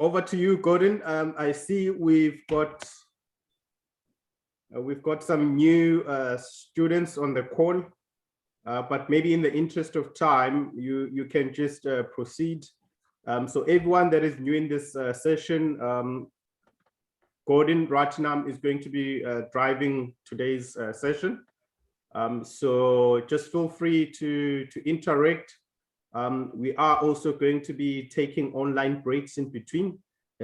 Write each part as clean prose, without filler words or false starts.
Over to you, Gordon. I see we've got some new students on the call, but maybe in the interest of time, you can just proceed. So everyone that is new in this session, Gordon Ratnam is going to be driving today's session. So just feel free to interact. We are also going to be taking online breaks in between,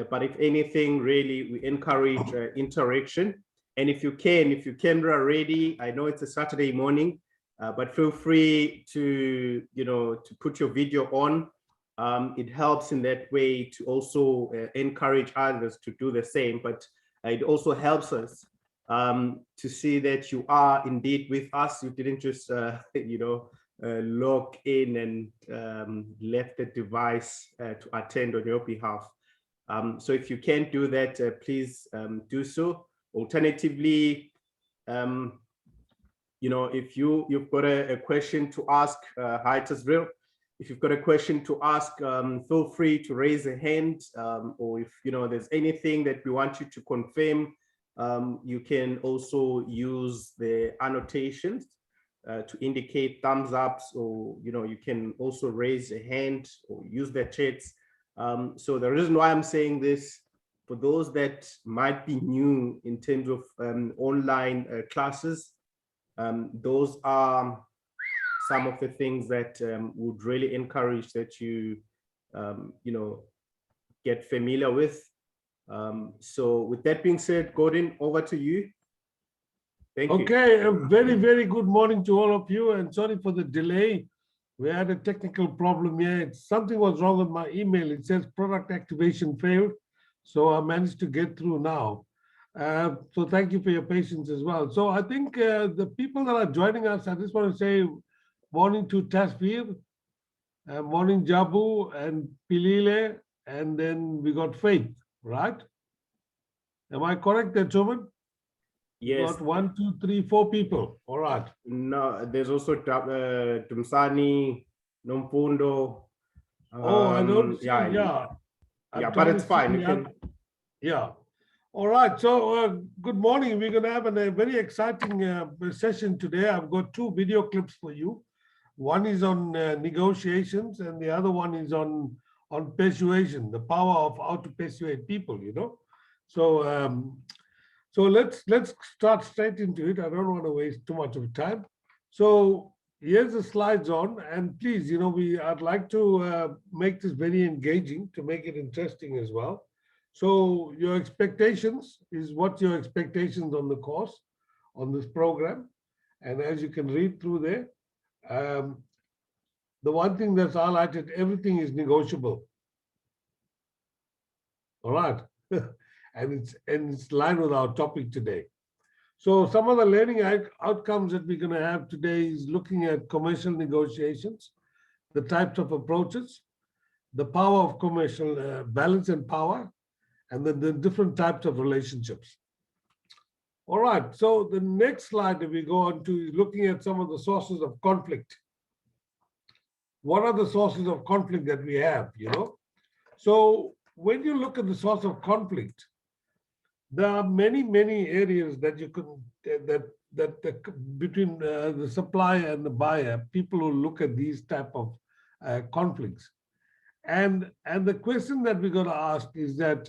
but if anything, really, we encourage interaction. And if your camera ready, I know it's a Saturday morning, but feel free to, to put your video on. It helps in that way to also encourage others to do the same, but it also helps us to see that you are indeed with us. You didn't just, log in and left the device to attend on your behalf. So if you can't do that, please do so. Alternatively, if you've got a question to ask, hi Tazril, if you've got a question to ask, feel free to raise a hand, or if there's anything that we want you to confirm, you can also use the annotations to indicate thumbs ups, or you can also raise a hand or use the chats. So the reason why I'm saying this, for those that might be new in terms of online classes, those are some of the things that would really encourage that you get familiar with. So with that being said, Gordon, over to you. Thank you. Okay, a very, very good morning to all of you, and sorry for the delay. We had a technical problem here. Something was wrong with my email. It says product activation failed, so I managed to get through now. So thank you for your patience as well. So I think the people that are joining us, I just want to say morning to Tasvir, morning Jabu and Pilile, and then we got Faith, right? Am I correct, gentlemen? Yes. Got 1, 2, 3, 4 people. All right. No, there's also Tumsani, Nomfundo. Oh, I don't see. Yeah. But it's fine. You can. Yeah. All right. So good morning. We're going to have a very exciting session today. I've got 2 video clips for you. One is on negotiations, and the other one is on persuasion, the power of how to persuade people. So let's start straight into it. I don't want to waste too much of time. So here's the slides on, and please, I'd like to make this very engaging to make it interesting as well. So your expectations is what's your expectations on the course, on this program, and as you can read through there, the one thing that's highlighted, everything is negotiable. All right. And it's in line with our topic today. So some of the learning outcomes that we're going to have today is looking at commercial negotiations, the types of approaches, the power of commercial balance and power, and then the different types of relationships. All right, so the next slide that we go on to is looking at some of the sources of conflict. What are the sources of conflict that we have, So when you look at the source of conflict, there are many, many areas that you can, between the supplier and the buyer, people who look at these type of conflicts. And the question that we're going to ask is that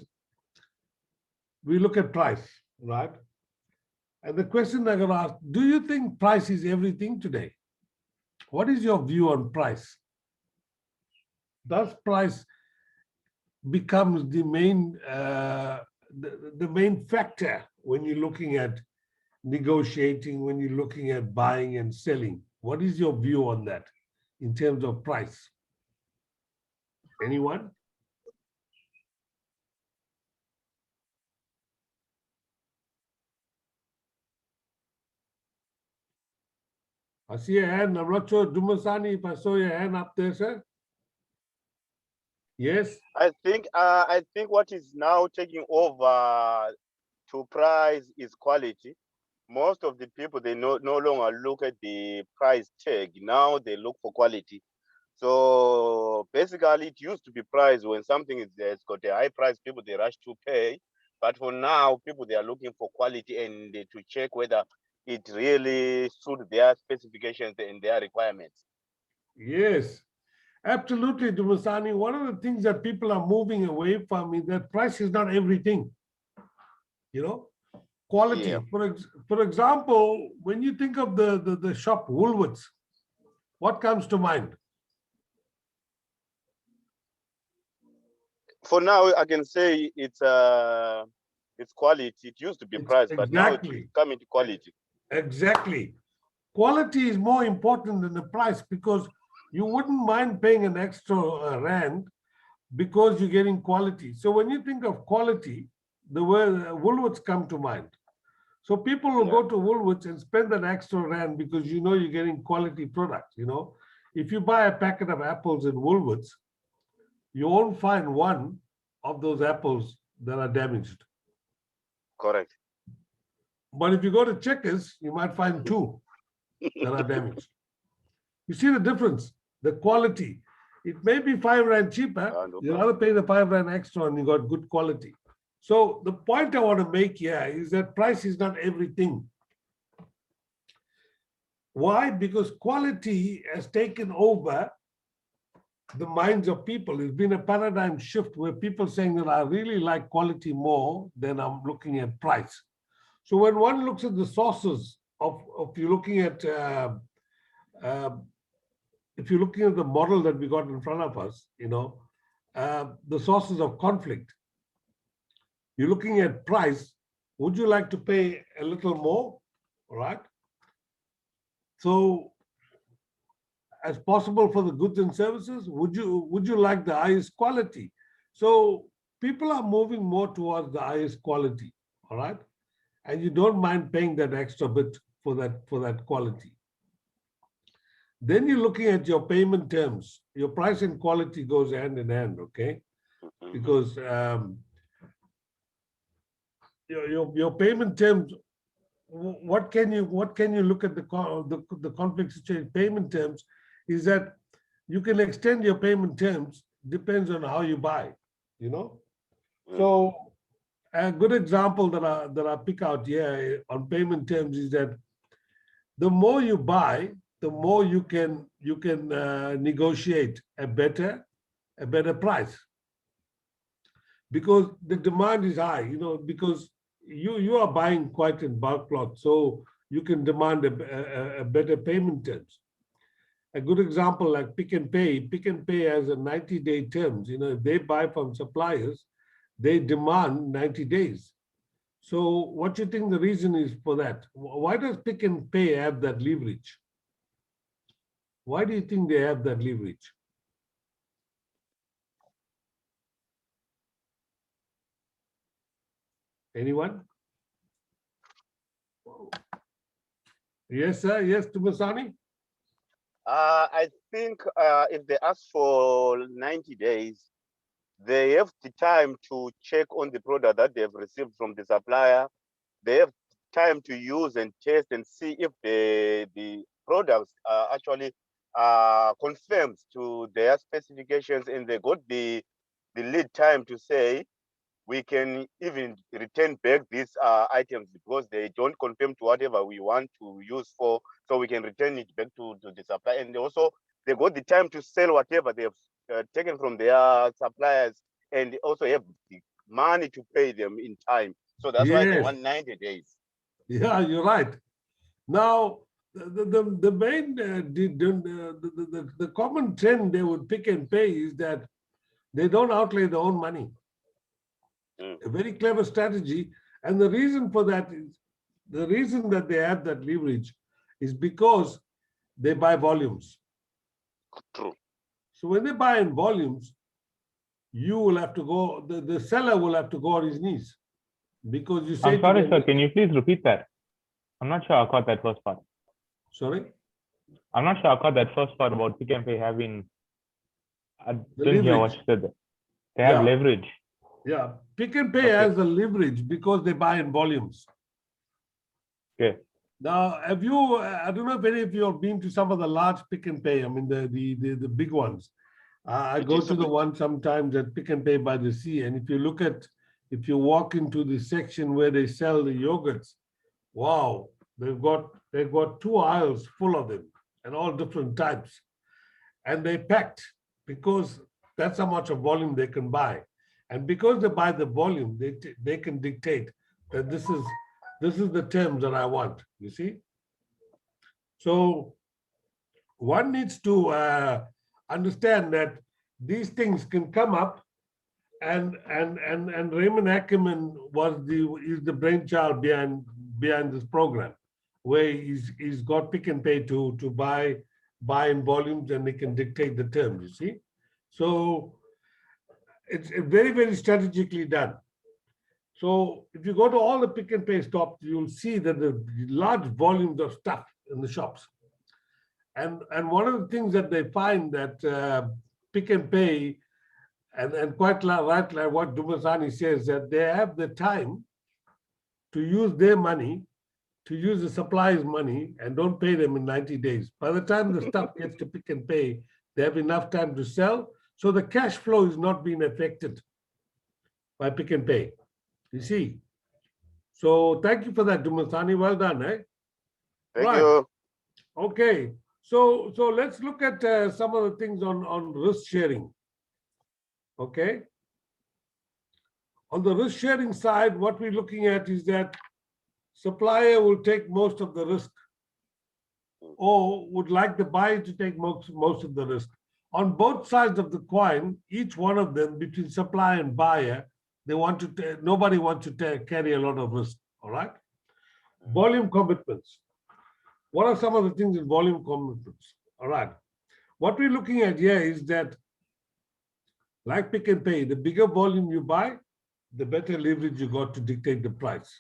we look at price, right? And the question I'm going to ask, do you think price is everything today? What is your view on price? Does price becomes the main the main factor when you're looking at negotiating, when you're looking at buying and selling? What is your view on that in terms of price? Anyone? I see a hand. I'm not sure, Dumasani, if I saw your hand up there, sir. Yes. I think what is now taking over to price is quality. Most of the people, they no longer look at the price tag. Now they look for quality. So basically, it used to be priced when something has got a high price, people they rush to pay. But for now, people they are looking for quality and to check whether it really suits their specifications and their requirements. Yes, absolutely, Dumasani. One of the things that people are moving away from is that price is not everything. You know, quality. Yeah. For example, when you think of the shop Woolworths, what comes to mind? For now, I can say it's quality. It used to be It's price, but now it's exactly, coming to quality. exactly. Quality is more important than the price because you wouldn't mind paying an extra rand because you're getting quality. So when you think of quality, the word Woolworths come to mind. So people will go to Woolworths and spend that extra rand because you know you're getting quality product. You know, if you buy a packet of apples in Woolworths, you won't find one of those apples that are damaged. Correct. But if you go to Checkers, you might find two that are damaged. You see the difference, the quality. It may be 5 rand cheaper. No You problem. rather pay the 5 rand extra and you got good quality. So the point I want to make here is that price is not everything. Why? Because quality has taken over the minds of people. It's been a paradigm shift where people saying that I really like quality more than I'm looking at price. So when one looks at the sources of you're looking at if you're looking at the model that we got in front of us, you know, the sources of conflict, you're looking at price. Would you like to pay a little more? All right. So as possible for the goods and services, would you like the highest quality? So people are moving more towards the highest quality, all right? And you don't mind paying that extra bit for that quality. Then you're looking at your payment terms. Your price and quality goes hand in hand, okay? Because your payment terms, what can you look at the conflict situation? Payment terms is that you can extend your payment terms, depends on how you buy, you know? So a good example that I pick out here on payment terms is that the more you buy, the more you can negotiate a better price, because the demand is high, you know, because you are buying quite in bulk lot, so you can demand a better payment terms. A good example like Pick n Pay. Pick n Pay has a 90-day terms. You know, if they buy from suppliers, they demand 90 days. So what do you think the reason is for that? Why does Pick n Pay have that leverage? Why do you think they have that leverage? Anyone? Yes, sir. Yes, Tumasani? I think if they ask for 90 days, they have the time to check on the product that they've received from the supplier. They have time to use and test and see if the products actually conforms to their specifications, and they got the lead time to say we can even return back these items because they don't conform to whatever we want to use for, so we can return it back to the supplier. And also they got the time to sell whatever they have taken from their suppliers, and also have the money to pay them in time. So that's why they Yes. want 90 days. Yeah, you're right. Now, the main the common trend they would Pick n Pay is that they don't outlay their own money. A very clever strategy, and the reason for that is the reason that they have that leverage is because they buy volumes. True. So when they buy in volumes, you will have to go. The seller will have to go on his knees because you say. I'm sorry, sir. Can you please repeat that? I'm not sure I caught that first part. Sorry? I'm not sure I caught that first part about Pick n Pay having. I The didn't hear what leverage. you said there. They have Yeah. leverage. Yeah, Pick n Pay Okay. has the leverage because they buy in volumes. Okay. Now, have you, I don't know if any of you have been to some of the large Pick and Pay, I mean, the big ones. I go to the one sometimes at Pick and Pay by the sea, and if you walk into the section where they sell the yogurts, wow, they've got 2 aisles full of them and all different types. And they packed because that's how much of volume they can buy. And because they buy the volume, they can dictate that this is the terms that I want, you see? So one needs to understand that these things can come up, and Raymond Ackerman is the brainchild behind this program, where he's got Pick and Pay to buy in volumes, and they can dictate the terms, you see? So it's very, very strategically done. So if you go to all the Pick and Pay stops, you'll see that the large volumes of stuff in the shops. And one of the things that they find that Pick and Pay, and quite right, like what Dumasani says, that they have the time to use their money, to use the supplier's money, and don't pay them in 90 days. By the time the stuff gets to Pick and Pay, they have enough time to sell. So the cash flow is not being affected by Pick and Pay, you see. So thank you for that, Dumasani. Well done, eh? Thank you. Okay. So let's look at some of the things on risk sharing. Okay. On the risk sharing side, what we're looking at is that supplier will take most of the risk, or would like the buyer to take most of the risk. On both sides of the coin, each one of them, between supplier and buyer, nobody wants to carry a lot of risk. All right. Volume commitments. What are some of the things in volume commitments? All right. What we're looking at here is that, like Pick and Pay, the bigger volume you buy, the better leverage you got to dictate the price.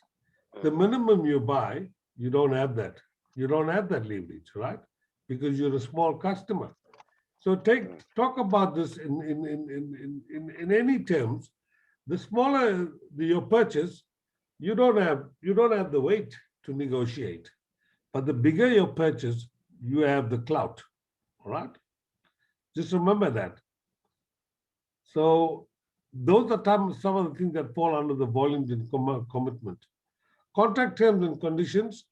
The minimum you buy, you don't have that. You don't have that leverage, right? Because you're a small customer. So talk about this in any terms. The smaller your purchase, you don't have the weight to negotiate. But the bigger your purchase, you have the clout, all right? Just remember that. So those are some of the things that fall under the volumes and commitment. Contract terms and conditions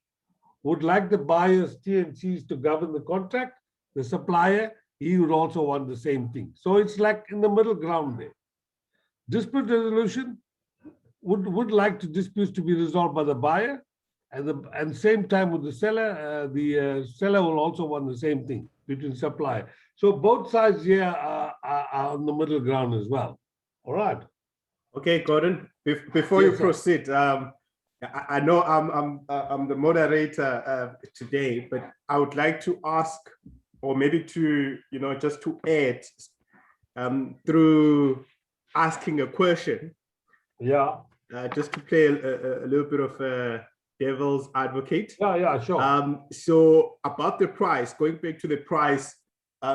would like the buyer's T&Cs to govern the contract. The supplier, he would also want the same thing. So it's like in the middle ground there. Dispute resolution would like disputes to be resolved by the buyer, and same time with the seller will also want the same thing between supplier. So both sides here are on the middle ground as well. All right. Okay, Gordon. Before you proceed, I know I'm the moderator today, but I would like to ask, or maybe to just to add through asking a question. Yeah. Just to play a little bit of devil's advocate. Yeah, sure. So about the price, going back to the price,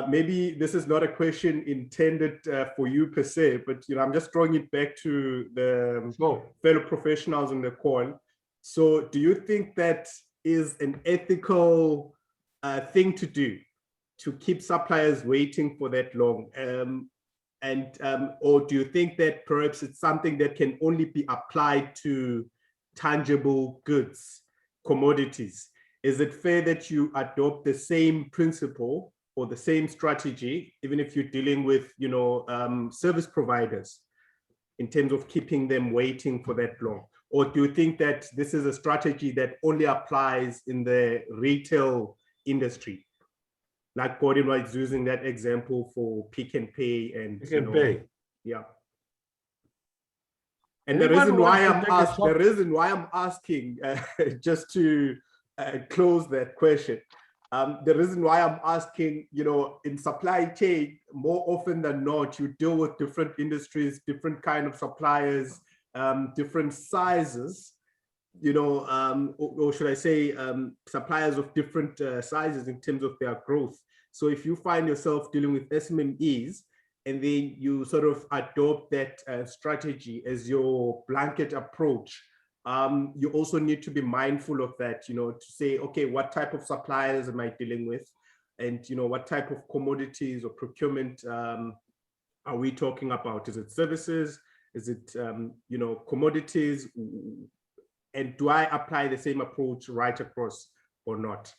maybe this is not a question intended for you per se, but I'm just throwing it back to the fellow professionals in the call. So do you think that is an ethical thing to do, to keep suppliers waiting for that long? Or do you think that perhaps it's something that can only be applied to tangible goods, commodities? Is it fair that you adopt the same principle or the same strategy, even if you're dealing with, service providers, in terms of keeping them waiting for that long? Or do you think that this is a strategy that only applies in the retail industry? Like Gordon was using that example for Pick and Pay and Pay. Yeah. And the reason why I'm asking, just to close that question, the reason why I'm asking, in supply chain, more often than not, you deal with different industries, different kind of suppliers, different sizes, or should I say, suppliers of different sizes in terms of their growth. So if you find yourself dealing with SMEs, and then you sort of adopt that strategy as your blanket approach, you also need to be mindful of that, to say, okay, what type of suppliers am I dealing with? And, what type of commodities or procurement are we talking about? Is it services? Is it, commodities? And do I apply the same approach right across or not?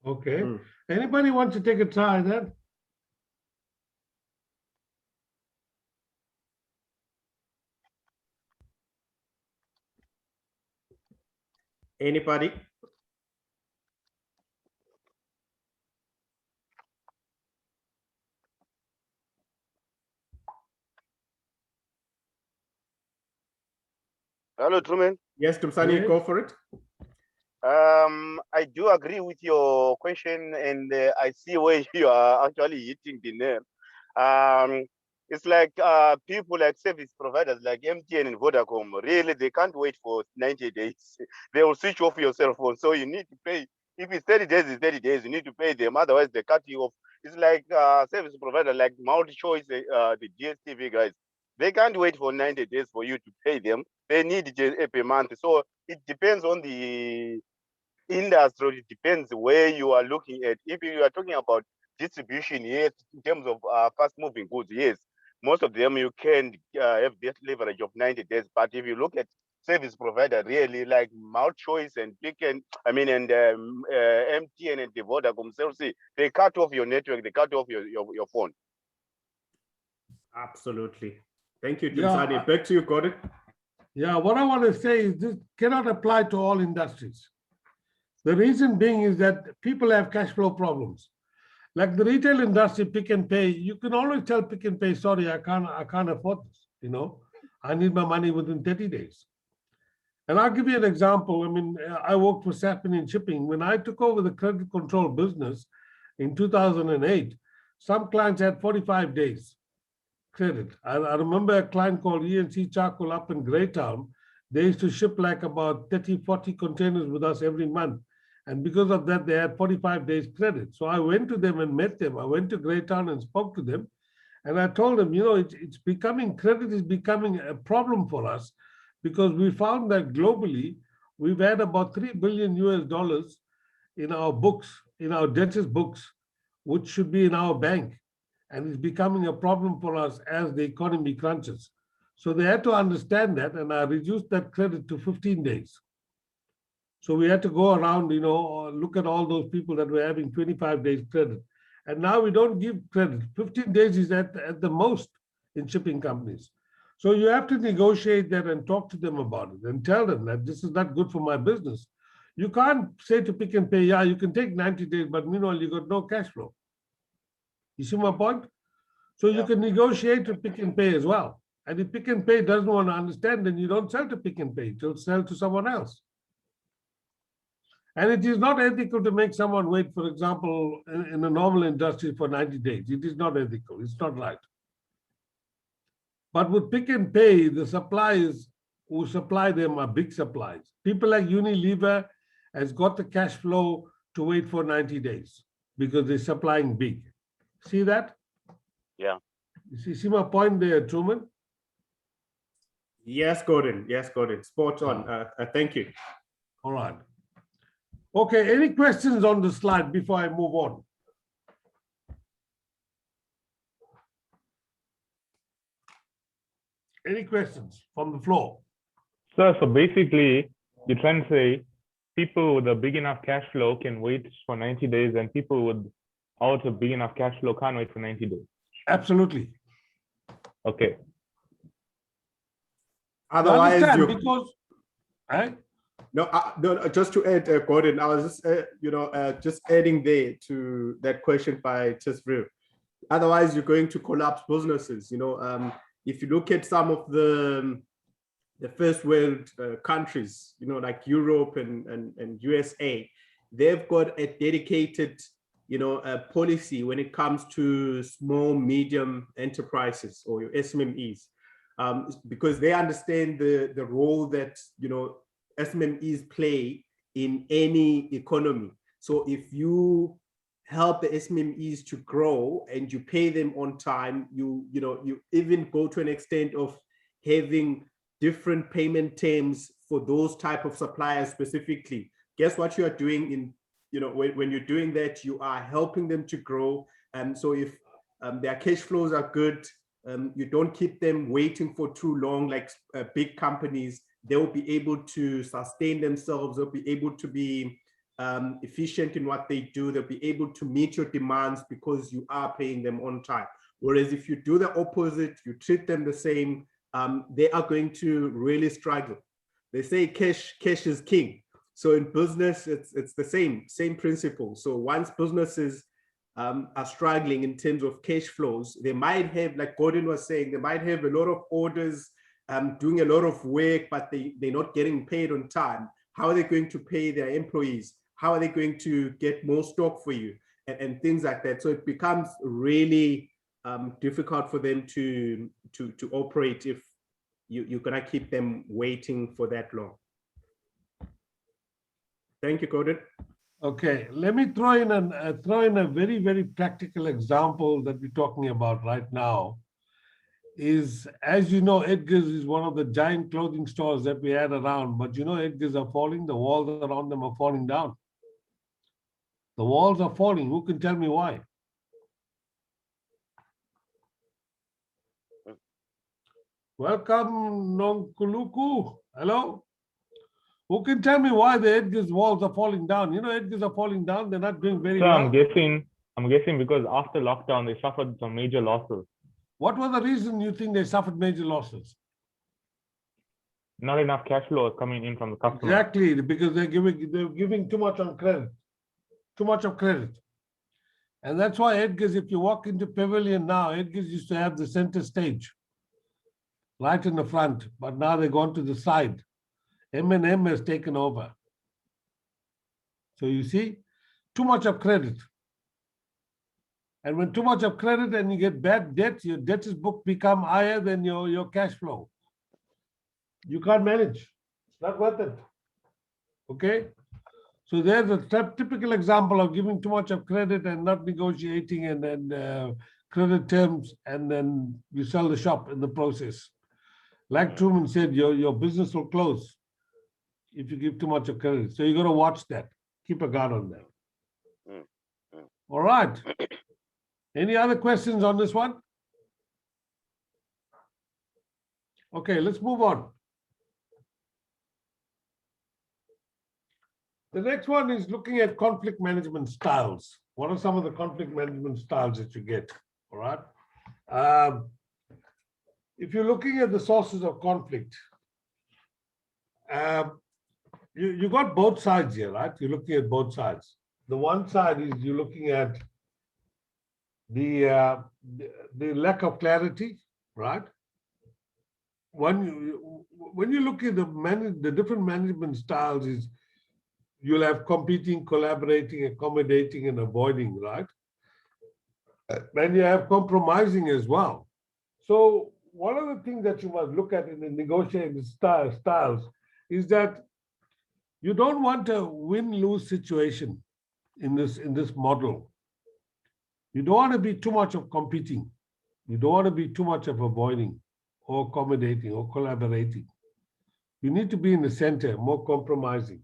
Okay. Anybody want to take a try at that? Anybody? Hello, Truman. Yes, Tumsani, Yes. go for it. I do agree with your question, and I see where you are actually hitting the nail. It's like people like service providers like MTN and Vodacom, really, they can't wait for 90 days. They will switch off your cell phone. So you need to pay. If it's 30 days, it's 30 days. You need to pay them. Otherwise, they cut you off. It's like service provider like multi-choice, the DSTV guys. They can't wait for 90 days for you to pay them. They need it every month. So it depends on the industry. It depends where you are looking at. If you are talking about distribution, yes, in terms of fast moving goods, yes, most of them you can have this leverage of 90 days. But if you look at service provider, really like MultChoice and MTN and the Vodacom, they cut off your network, they cut off your phone. Absolutely. Thank you, Tumsani. Back to you, Gordon. Yeah, what I want to say is this cannot apply to all industries. The reason being is that people have cash flow problems. Like the retail industry, Pick and Pay, you can always tell Pick and Pay, sorry, I can't afford this, I need my money within 30 days. And I'll give you an example. I mean, I worked for Sapin in shipping. When I took over the credit control business in 2008, some clients had 45 days credit. I remember a client called ENC Charcoal up in Greytown. They used to ship like about 30, 40 containers with us every month. And because of that, they had 45 days credit. So I went to them and met them. I went to Greytown and spoke to them. And I told them, credit is becoming a problem for us because we found that globally, we've had about $3 billion US in our books, in our debtors books, which should be in our bank. And it's becoming a problem for us as the economy crunches. So they had to understand that, and I reduced that credit to 15 days. So we had to go around, look at all those people that were having 25 days credit. And now we don't give credit. 15 days is at the most in shipping companies. So you have to negotiate that and talk to them about it and tell them that this is not good for my business. You can't say to Pick and Pay, yeah, you can take 90 days, but meanwhile, you got no cash flow. You see my point? So you can negotiate to Pick and Pay as well. And if Pick and Pay doesn't want to understand, then you don't sell to Pick and Pay, you'll sell to someone else. And it is not ethical to make someone wait, for example, in a normal industry for 90 days. It is not ethical, it's not right. But with Pick and Pay, the suppliers who supply them are big suppliers. People like Unilever has got the cash flow to wait for 90 days because they're supplying big. See that? Yeah. You see my point there, Truman? Yes, Gordon. Yes, Gordon. Spot on. Thank you. All right. Okay, any questions on the slide before I move on? Any questions from the floor? Sir, so basically, you're trying to say people with a big enough cash flow can wait for 90 days and people without a big enough cash flow can't wait for 90 days. Absolutely. Okay. Otherwise, because, No, just to add, Gordon, I was just, just adding there to that question by Tesville. Otherwise, you're going to collapse businesses. If you look at some of the first world countries, like Europe and USA, they've got a dedicated, policy when it comes to small, medium enterprises or your SMMEs, because they understand the role that, SMMEs play in any economy. So if you help the SMEs to grow and you pay them on time. You even go to an extent of having different payment terms for those type of suppliers specifically. Guess what you are doing in, when you're doing that, you are helping them to grow. And so if their cash flows are good, you don't keep them waiting for too long, like big companies. They will be able to sustain themselves. They'll be able to be efficient in what they do. They'll be able to meet your demands because you are paying them on time. Whereas if you do the opposite, you treat them the same, they are going to really struggle. They say cash is king. So in business, it's the same principle. So once businesses are struggling in terms of cash flows, they might have, like Gordon was saying, they might have a lot of orders, doing a lot of work, but they're not getting paid on time. How are they going to pay their employees? How are they going to get more stock for you? And things like that. So it becomes really difficult for them to operate if you're gonna keep them waiting for that long. Thank you, Gordon. Okay, let me throw in a very, very practical example that we're talking about right now. Is, as you know, Edgar's is one of the giant clothing stores that we had around, but Edgar's are falling, the walls around them are falling down. The walls are falling. Who can tell me why? Welcome, Nonkuluku. Hello? Who can tell me why the Edgar's walls are falling down? Edgar's are falling down. They're not doing very well. I'm guessing because after lockdown, they suffered some major losses. What was the reason you think they suffered major losses? Not enough cash flow coming in from the customer. Exactly, because they're giving too much on credit, too much of credit. And that's why Edgar's, if you walk into Pavilion now, Edgar's used to have the center stage right in the front, but now they've gone to the side. M&M has taken over. So you see, too much of credit. And when too much of credit and you get bad debt, your debtors book become higher than your cash flow. You can't manage. It's not worth it. Okay? So there's a typical example of giving too much of credit and not negotiating and then credit terms, and then you sell the shop in the process. Like Truman said, your business will close if you give too much of credit. So you got to watch that. Keep a guard on that. All right. Any other questions on this one? Okay, let's move on. The next one is looking at conflict management styles. What are some of the conflict management styles that you get? All right. If you're looking at the sources of conflict, you got both sides here, right? You're looking at both sides. The one side is you're looking at the lack of clarity, right? When you look at the different management styles, is you'll have competing, collaborating, accommodating, and avoiding, right? Then you have compromising as well. So one of the things that you must look at in the negotiating styles is that you don't want a win-lose situation in this model. You don't want to be too much of competing. You don't want to be too much of avoiding or accommodating or collaborating. You need to be in the center, more compromising.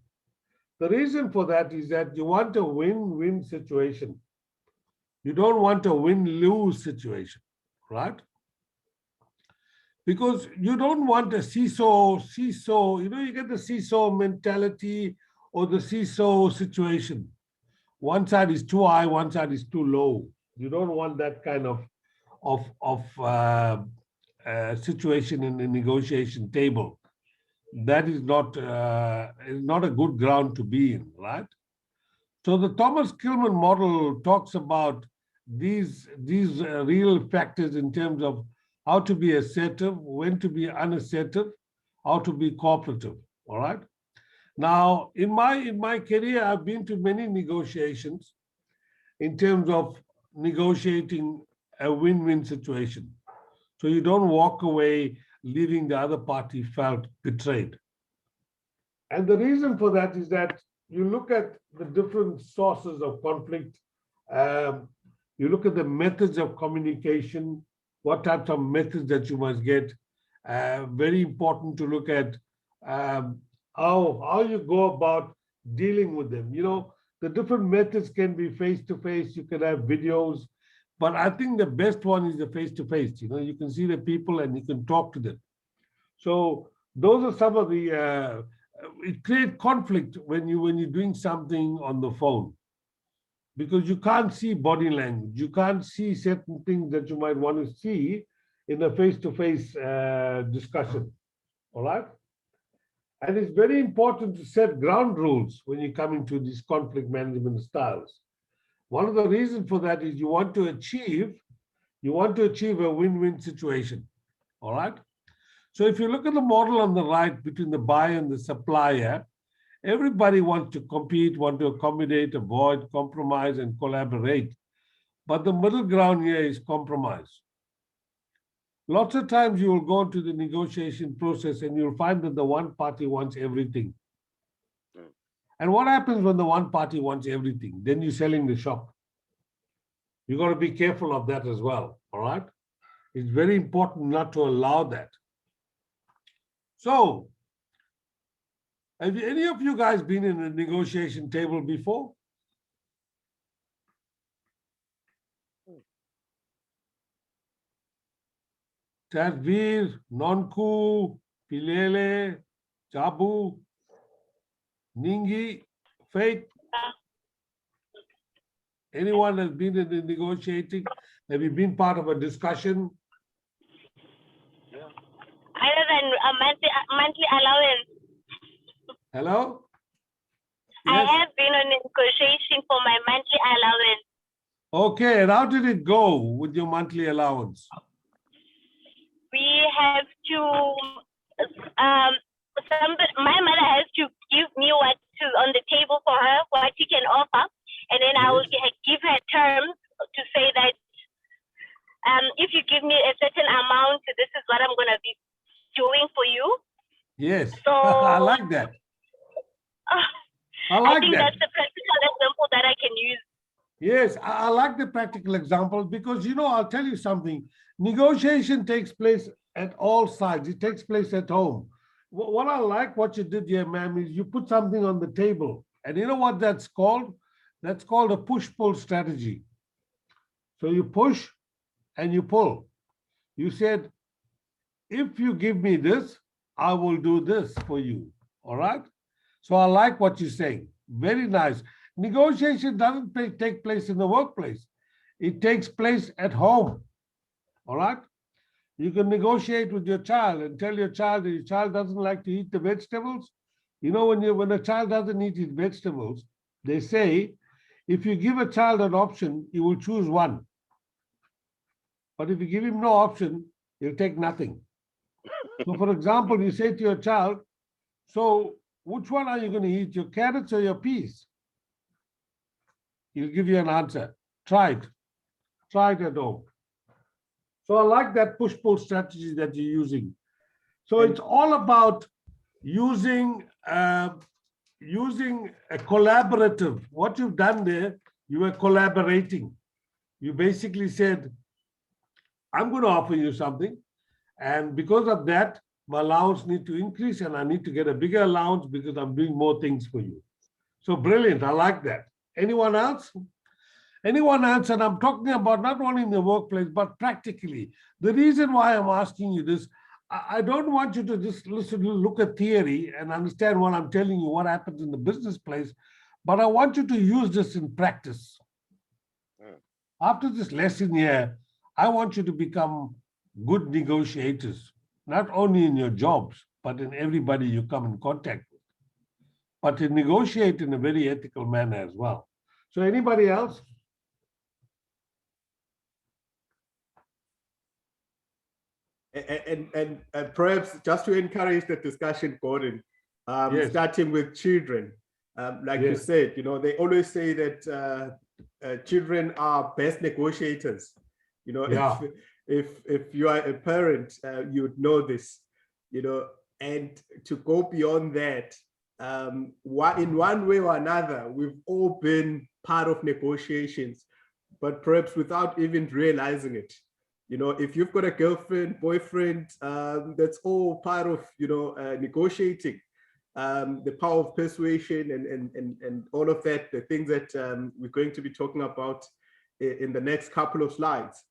The reason for that is that you want a win-win situation. You don't want a win-lose situation, right? Because you don't want a seesaw, you get the seesaw mentality or the seesaw situation. One side is too high, one side is too low. You don't want that kind of situation in the negotiation table. That is not a good ground to be in, right? So the Thomas Kilmann model talks about these real factors in terms of how to be assertive, when to be unassertive, how to be cooperative, all right? Now, in my career, I've been to many negotiations in terms of negotiating a win-win situation. So you don't walk away leaving the other party felt betrayed. And the reason for that is that you look at the different sources of conflict You look at the methods of communication, what types of methods that you must get. Very important to look at how you go about dealing with them. You know, the different methods can be face-to-face, you can have videos, but I think the best one is the face-to-face. You know, you can see the people and you can talk to them. So those are some of the, it creates conflict when you're doing something on the phone, because you can't see body language. You can't see certain things that you might want to see in a face-to-face discussion, all right? And it's very important to set ground rules when you come into these conflict management styles. One of the reasons for that is you want to achieve a win-win situation, all right? So if you look at the model on the right between the buyer and the supplier, everybody wants to compete, want to accommodate, avoid, compromise, and collaborate. But the middle ground here is compromise. Lots of times you will go into the negotiation process and you'll find that the one party wants everything. And what happens when the one party wants everything? Then you're selling the shop. You got to be careful of that as well, all right? It's very important not to allow that. So, have any of you guys been in a negotiation table before? Tadvir, Nonku, Pilele, Jabu, Ningi, Faith. Anyone has been in the negotiating? Have you been part of a discussion? Other than a monthly allowance. Hello? I Yes. have been on negotiation for my monthly allowance. Okay, and how did it go with your monthly allowance? We have to, my mother has to give me what is on the table for her, what she can offer, and then I will give her terms to say that if you give me a certain amount, this is what I'm going to be doing for you. Yes, So I like that. I think that's the practical example that I can use. Yes, I like the practical example because, you know, I'll tell you something. Negotiation takes place at all sides. It takes place at home. What I like what you did here, ma'am, is you put something on the table. And you know what that's called? That's called a push-pull strategy. So you push and you pull. You said, if you give me this, I will do this for you. All right? So I like what you're saying. Very nice. Negotiation doesn't take place in the workplace. It takes place at home. All right? You can negotiate with your child and tell your child that your child doesn't like to eat the vegetables. You know, when a child doesn't eat his vegetables, they say, if you give a child an option, he will choose one. But if you give him no option, he'll take nothing. So for example, you say to your child, so which one are you going to eat, your carrots or your peas? He'll give you an answer. Try it. Try it at home. So I like that push-pull strategy that you're using. So it's all about using a collaborative. What you've done there, you were collaborating. You basically said, I'm going to offer you something. And because of that, my allowance needs to increase and I need to get a bigger allowance because I'm doing more things for you. So brilliant. I like that. Anyone else? Anyone else? And I'm talking about not only in the workplace, but practically. The reason why I'm asking you this, I don't want you to just look at theory and understand what I'm telling you, what happens in the business place, but I want you to use this in practice. After this lesson here, I want you to become good negotiators, not only in your jobs, but in everybody you come in contact with, but to negotiate in a very ethical manner as well. So anybody else? And perhaps just to encourage the discussion, Gordon, Yes. starting with children, like you Yes. said, you know, they always say that children are best negotiators. You know, Yeah. if you are a parent, you would know this, you know, and to go beyond that, in one way or another, we've all been part of negotiations but perhaps without even realizing it. You know, if you've got a girlfriend, boyfriend, that's all part of, you know, negotiating, the power of persuasion and all of that, the things that we're going to be talking about in the next couple of slides.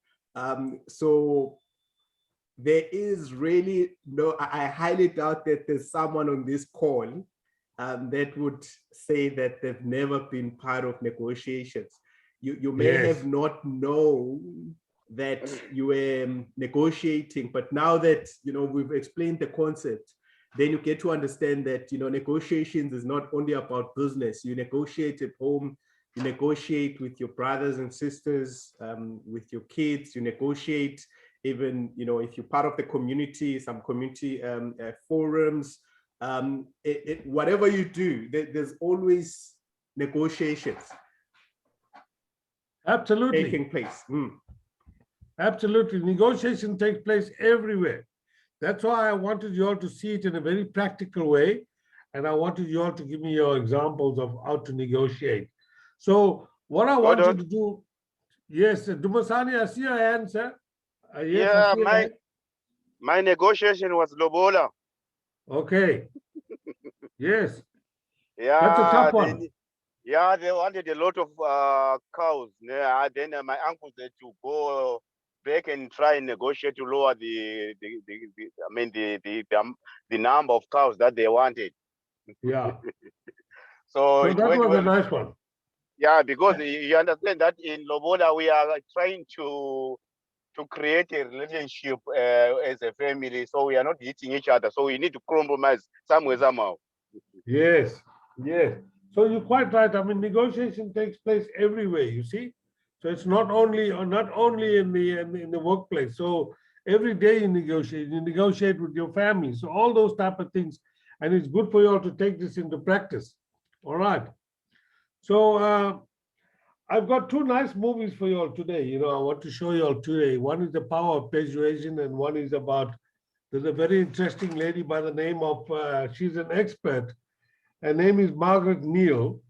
So there is really no, I highly doubt that there's someone on this call that would say that they've never been part of negotiations. You may Yes. have not known that you were negotiating, but now that, you know, we've explained the concept, then you get to understand that, you know, negotiations is not only about business. You negotiate at home, you negotiate with your brothers and sisters, with your kids, you negotiate even, you know, if you're part of the community, some community forums, whatever you do, there's always negotiations Absolutely. taking place. Absolutely. Negotiation takes place everywhere. That's why I wanted you all to see it in a very practical way. And I wanted you all to give me your examples of how to negotiate. So what I want you to do, yes, Dumasani, I see your hand, sir. Yes, I Yeah, see your hand. my negotiation was lobola. Okay. Yes, Yeah, that's a tough one. they wanted a lot of cows. Yeah, then my uncle said to go back and try and negotiate to lower the number of cows that they wanted. Yeah. So So it that went was well. a nice one. Yeah, because you understand that in Lobola we are trying to create a relationship as a family, so we are not hitting each other. So we need to compromise somewhere, somehow. Yes, yes. So you're quite right. I mean, negotiation takes place everywhere, you see. So it's not only in the workplace. So every day you negotiate with your family. So all those type of things. And it's good for you all to take this into practice. All right. So I've got two nice movies for you all today. You know, I want to show you all today. One is The Power of Persuasion, and one is about, there's a very interesting lady by the name of, she's an expert. Her name is Margaret Neal.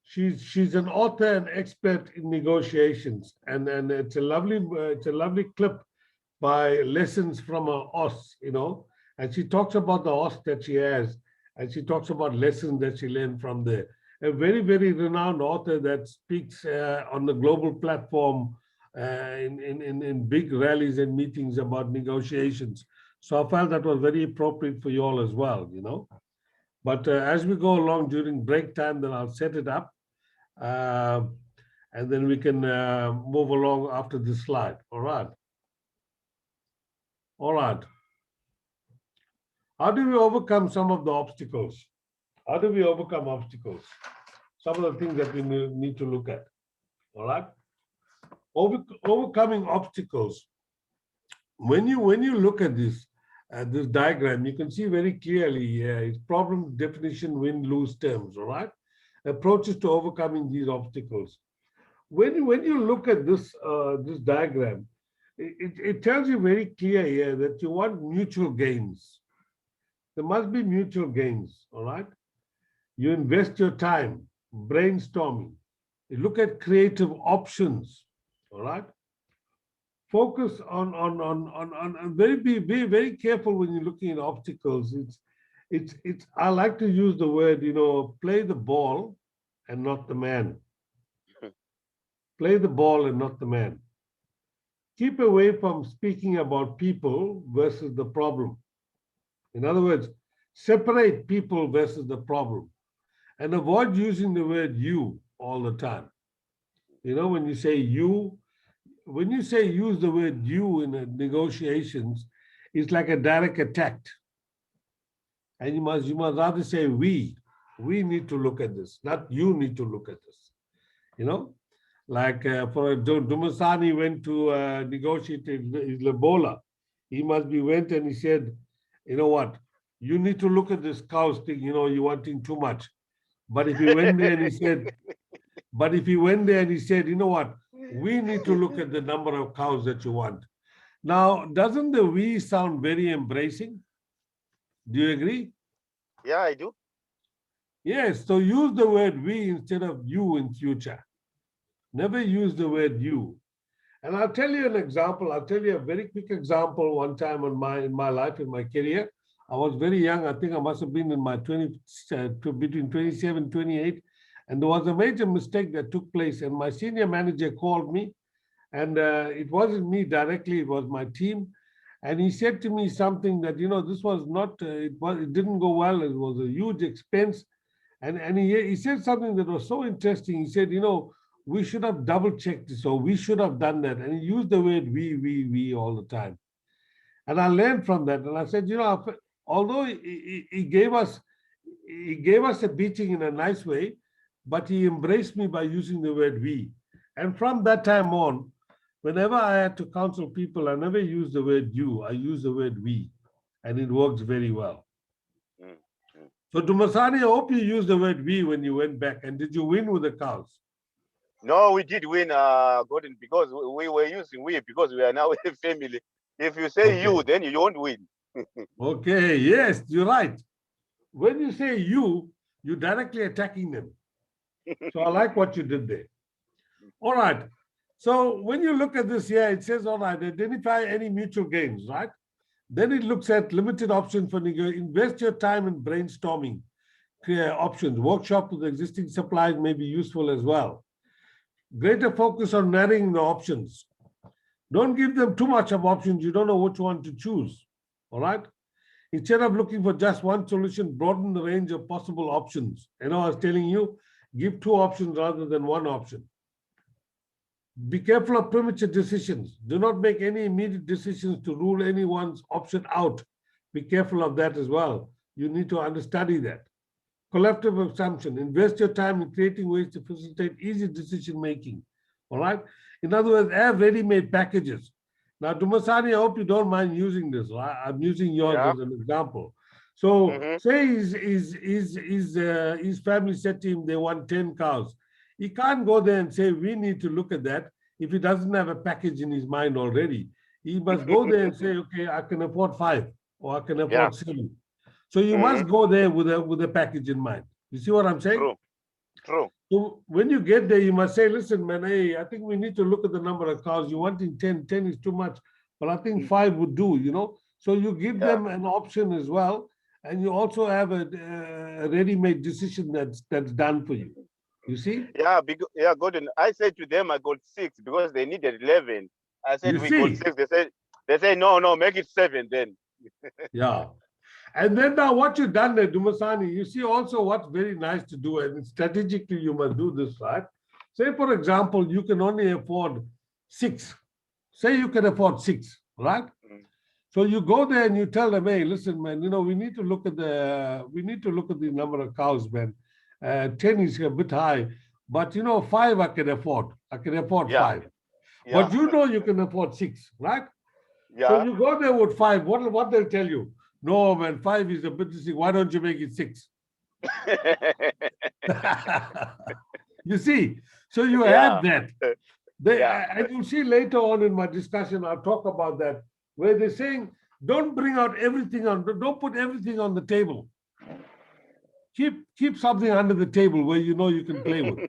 She's an author and expert in negotiations, and it's a lovely clip by Lessons from a Horse, you know, and she talks about the horse that she has, and she talks about lessons that she learned from there. A very, very renowned author that speaks on the global platform in big rallies and meetings about negotiations. So I felt that was very appropriate for you all as well, you know. But as we go along during break time, then I'll set it up, and then we can move along after this slide. All right. All right. How do we overcome some of the obstacles? How do we overcome obstacles? Some of the things that we need to look at. All right. Overcoming obstacles. When you look at this diagram, you can see very clearly it's problem, definition, win, lose terms. All right. Approaches to overcoming these obstacles. When you look at this this diagram, it tells you very clear here that you want mutual gains. There must be mutual gains, all right? You invest your time brainstorming. You look at creative options, all right? Focus on be very careful when you're looking at obstacles. It's I like to use the word, you know, play the ball and not the man. Play the ball and not the man. Keep away from speaking about people versus the problem. In other words, separate people versus the problem, and avoid using the word you all the time. You know, when you say you, when you say use the word you in negotiations, it's like a direct attack. And you must rather say we need to look at this, not you need to look at this. You know, like for Dumasani went to negotiate his Ebola. He must be went and he said, you know what, you need to look at this cows thing, you know, you're wanting too much. But if he went there and he said, you know what, we need to look at the number of cows that you want. Now, doesn't the we sound very embracing? Do you agree? Yeah, I do. Yes, so use the word we instead of you in future. Never use the word you. And I'll tell you an example. I'll tell you a very quick example. One time in my life, in my career, I was very young. I think I must have been in my between 27, 28. And there was a major mistake that took place. And my senior manager called me. And it wasn't me directly, it was my team. And he said to me something that, this was not, it didn't go well. It was a huge expense. And he said something that was so interesting. He said, we should have double checked this, or we should have done that. And he used the word we all the time. And I learned from that. And I said, although he gave us a beating in a nice way, but he embraced me by using the word we. And from that time on, whenever I had to counsel people, I never used the word you, I used the word we. And it works very well. So Dumasani, I hope you used the word we when you went back. And did you win with the cows? No, we did win, Gordon, because we were using we because we are now a family. If you say you, then you won't win. Okay, yes, you're right. When you say you, you're directly attacking them. So I like what you did there. All right. So when you look at this here, it says, all right, identify any mutual gains, right? Then it looks at limited options for invest your time in brainstorming options. Workshop with existing suppliers may be useful as well. Greater focus on narrowing the options. Don't give them too much of options. You don't know which one to choose. All right. Instead of looking for just one solution, broaden the range of possible options. I was telling you, give 2 options rather than 1 option. Be careful of premature decisions. Do not make any immediate decisions to rule anyone's option out. Be careful of that as well. You need to understudy that. Collective assumption. Invest your time in creating ways to facilitate easy decision making. All right. In other words, have ready-made packages. Now, Dumasani, I hope you don't mind using this. Right? I'm using yours as an example. So, say his family said to him they want 10 cows. He can't go there and say, we need to look at that if he doesn't have a package in his mind already. He must go there and say, okay, I can afford 5 or I can afford 7. So you must go there with a package in mind. You see what I'm saying? True. So when you get there, you must say, listen, man, hey, I think we need to look at the number of cows. You're wanting 10. 10 is too much, but I think 5 would do, So you give them an option as well. And you also have a ready-made decision that's done for you. You see? Yeah, Gordon. I said to them, I got 6 because they needed 11. I said, we got 6. They say, no, make it 7 then. Yeah. And then now what you've done there, Dumasani, you see also what's very nice to do, and strategically you must do this, right? Say, for example, you can only afford 6. Say you can afford 6, right? So you go there and you tell them, hey, listen, man, we need to look at the number of cows, man. 10 is a bit high, but 5 I can afford. I can afford 5. Yeah. But you can afford 6, right? Yeah. So you go there with 5. What they'll tell you? No, man, 5 is a bit. Why don't you make it 6? You see, so you have that. And you see later on in my discussion, I'll talk about that, where they're saying, don't bring out everything don't put everything on the table. Keep something under the table where you can play with.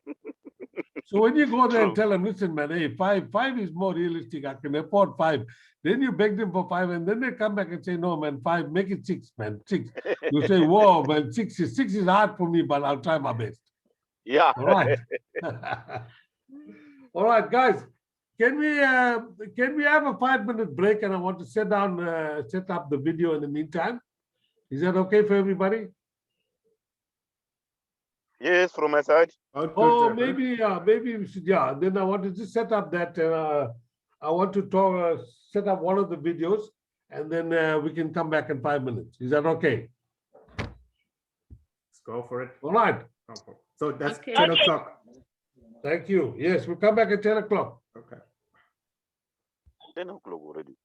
So when you go there and tell them, listen, man, hey, 5 is more realistic. I can afford 5. Then you beg them for 5, and then they come back and say, no, man, 5, make it 6, man, 6. You say, whoa, man, 6 is hard for me, but I'll try my best. Yeah. All right. All right, guys. Can we have a 5-minute break? And I want to set up the video in the meantime. Is that okay for everybody? Yes, from my side. Oh, maybe we should. Yeah. Then I want to just set up that. I want to set up one of the videos, and then we can come back in 5 minutes. Is that okay? Let's go for it. All right. So that's 10 o'clock. Thank you. Yes, we'll come back at 10 o'clock. Okay. 10 o'clock already.